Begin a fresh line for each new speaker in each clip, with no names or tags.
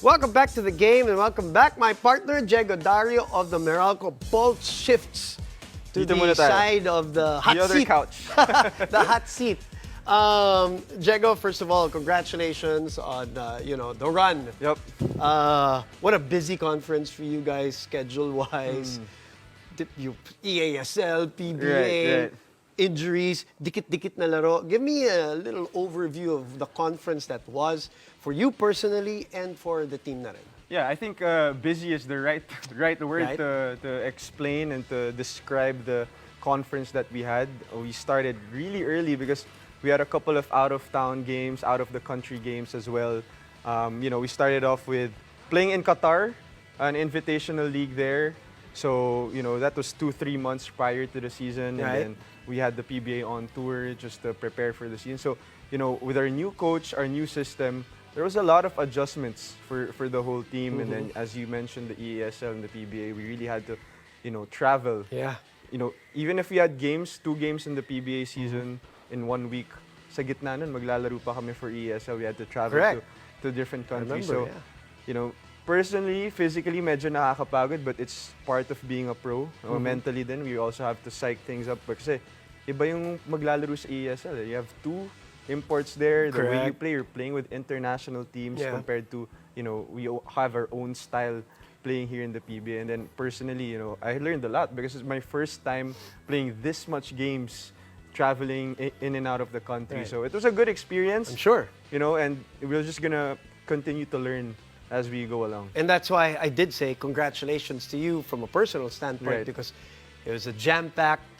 Welcome back to the game and welcome back my partner, Diego Dario of the Meralco. Bolt shifts to the side of the hot
the other
seat.
couch.
The hot seat. Diego, first of all, congratulations on the run.
Yep.
What a busy conference for you guys, schedule-wise. You EASL, PBA,
Right.
injuries, dikit-dikit na laro. Give me a little overview of the conference that was for you personally and for the team na rin.
Yeah, I think busy is the right word
Right.
to explain and to describe the conference that we had. We started really early because we had a couple of out-of-town games, out-of-the-country games as well. We started off with playing in Qatar, an invitational league there. So, that was 2-3 months prior to the season.
Right.
And then we had the PBA on tour just to prepare for the season. So, with our new coach, our new system, there was a lot of adjustments for the whole team. And then, as you mentioned, the EASL and the PBA, we really had to, travel.
Yeah.
Even if we had two games in the PBA season in 1 week, sa gitna nun, maglalaro pa kami for EASL. We had to travel to different countries.
remember,
Personally, physically, medyo nakakapagod, but it's part of being a pro. Mentally then, we also have to psych things up. Kasi iba yung maglalaro sa EASL. You have two imports there. The way you play, you're playing with international teams compared to, we have our own style playing here in the PBA. And then personally, I learned a lot because it's my first time playing this much games, traveling in and out of the country.
Right.
So it was a good experience.
I'm sure.
And we're just gonna continue to learn as we go along.
And that's why I did say congratulations to you from a personal standpoint,
Right.
because it was a jam-packed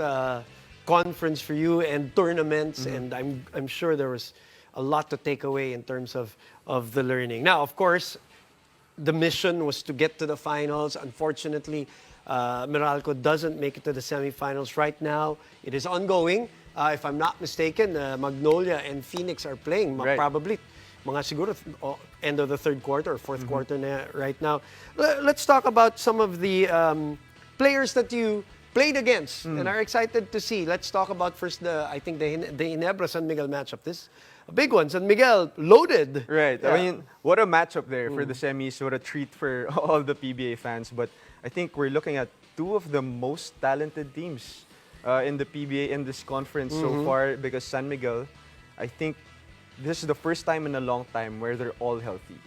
conference for you and tournaments, and I'm sure there was a lot to take away in terms of the learning. Now, of course, the mission was to get to the finals. Unfortunately, Meralco doesn't make it to the semifinals right now. It is ongoing. If I'm not mistaken, Magnolia and Phoenix are playing probably mga siguro end of the third quarter or fourth quarter na right now. Let's talk about some of the players that you played against and are excited to see. Let's talk about first the Ginebra San Miguel matchup. This a big one. San Miguel loaded.
Right.
Yeah.
I mean, what a matchup there for the semis. What a treat for all the PBA fans. But I think we're looking at two of the most talented teams in the PBA in this conference so far, because San Miguel, I think this is the first time in a long time where they're all healthy.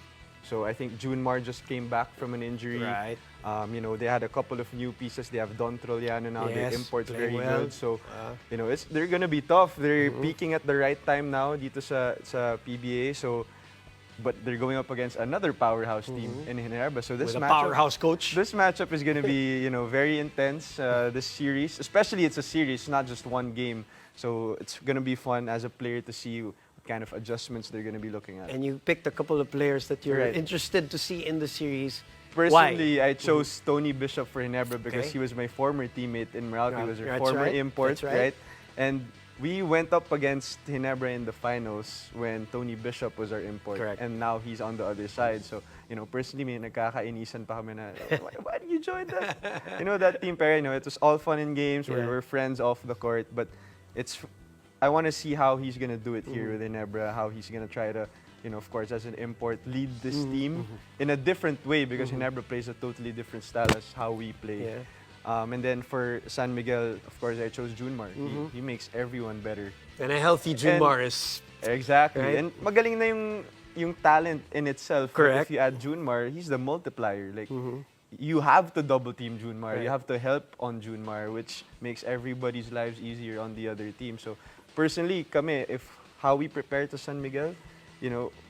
So I think Junmar just came back from an injury.
Right.
They had a couple of new pieces. They have Don Troliano now. Their imports very
well.
good. So, they're gonna be tough. They're peaking at the right time now dito sa PBA. So, but they're going up against another powerhouse team in Ginebra. So this
With a
matchup,
powerhouse coach.
This matchup is gonna be very intense. This series, especially it's a series, not just one game. So it's gonna be fun as a player to see what kind of adjustments they're gonna be looking at.
And you picked a couple of players that you're
Right.
interested to see in the series.
Personally,
Why?
I chose Tony Bishop for Ginebra because
Okay.
he was my former teammate in Meralco. He was our
That's
former
right.
import,
That's right.
And we went up against Ginebra in the finals when Tony Bishop was our import.
Correct.
And now he's on the other side. So, personally, may nagkakainisan pa kami na, why did you join that? That team. Pero, it was all fun and games.
Yeah.
We're friends off the court. But I want to see how he's going to do it here with Ginebra, how he's going to try to, of course, as an import, lead this team in a different way because Ginebra plays a totally different style as how we play.
Yeah.
And then for San Miguel, of course, I chose Junmar. He makes everyone better.
And a healthy Junmar is
Exactly.
Right.
And magaling na yung talent in itself.
Correct.
If you add Junmar, he's the multiplier. Like, you have to double team Junmar.
Right.
You have to help on Junmar, which makes everybody's lives easier on the other team. So, personally, kami, how we prepare to San Miguel,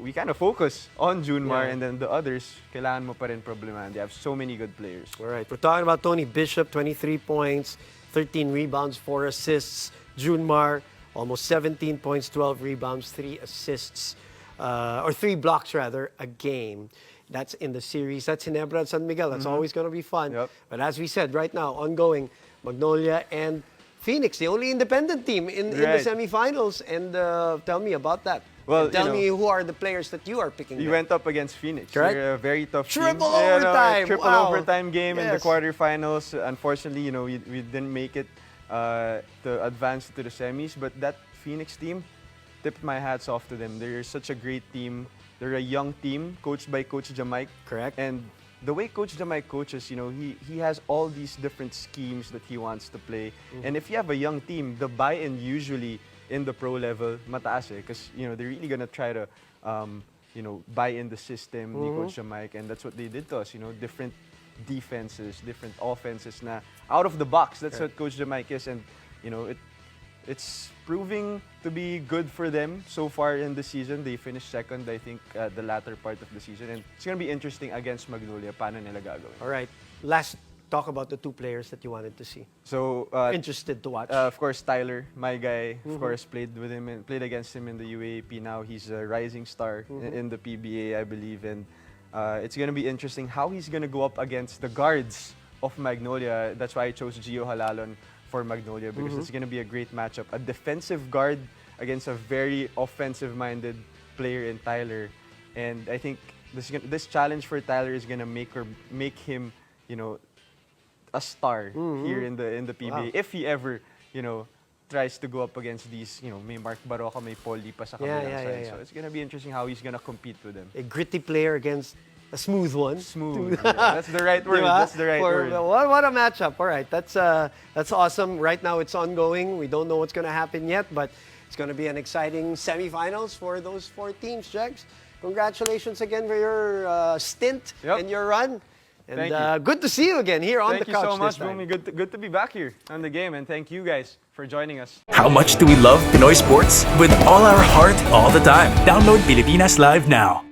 we kind of focus on Junmar,
Yeah.
and then the others, kailangan mo pa rin problemahan. They have so many good players.
all right. We're talking about Tony Bishop, 23 points, 13 rebounds, 4 assists. Junmar, almost 17 points, 12 rebounds, 3 assists, or 3 blocks rather, a game. That's in the series. That's Ginebra and San Miguel. That's always going to be fun.
Yep.
But as we said, right now, ongoing, Magnolia and Phoenix, the only independent team in the
Right.
semifinals. And tell me about that.
Well,
And tell me who are the players that you are picking.
We
there.
went up against Phoenix.
Correct.
They're a very tough
Triple
team.
overtime.
Triple
Wow.
overtime game in the
Yes.
quarterfinals. Unfortunately, we didn't make it to advance to the semis. But that Phoenix team, tip my hats off to them. They're such a great team. They're a young team coached by Coach Jamike.
Correct.
And the way Coach Jamike coaches, he has all these different schemes that he wants to play. And if you have a young team, the buy-in usually in the pro level, mataas because they're really gonna try to buy in the system, ni Coach Jamike, and that's what they did to us. Different defenses, different offenses na out of the box. That's what Coach Jamike is, and it's proving to be good for them so far in the season. They finished second, I think, the latter part of the season, and it's gonna be interesting against Magnolia. Paano nila gagawin?
All right. Last talk about the two players that you wanted to see.
So
Interested to watch.
of course, Tyler, my guy, of course, played with him and played against him in the UAAP. Now he's a rising star in the PBA, I believe, and it's gonna be interesting how he's gonna go up against the guards of Magnolia. That's why I chose Gio Halalon for Magnolia, because it's gonna be a great matchup. A defensive guard against a very offensive-minded player in Tyler, and I think this challenge for Tyler is gonna make him, a star here in the PBA.
Wow.
If he ever, tries to go up against these, may Mark Baroka, may Paul Lipa sa kabilang side. So it's gonna be interesting how he's gonna compete with them.
A gritty player against a smooth one.
Smooth. Yeah, that's the right word.
Diba?
That's the right word.
What a matchup. All right, that's awesome. Right now it's ongoing. We don't know what's going to happen yet, but it's going to be an exciting semifinals for those 4 teams, Jegs. Congratulations again for your stint and your run. And
Thank you.
Good to see you again here on the couch.
Thank you so much,
this time.
Boomy. Good to be back here on the game, and thank you guys for joining us.
How much do we love Pinoy sports? With all our heart, all the time. Download Pilipinas Live now.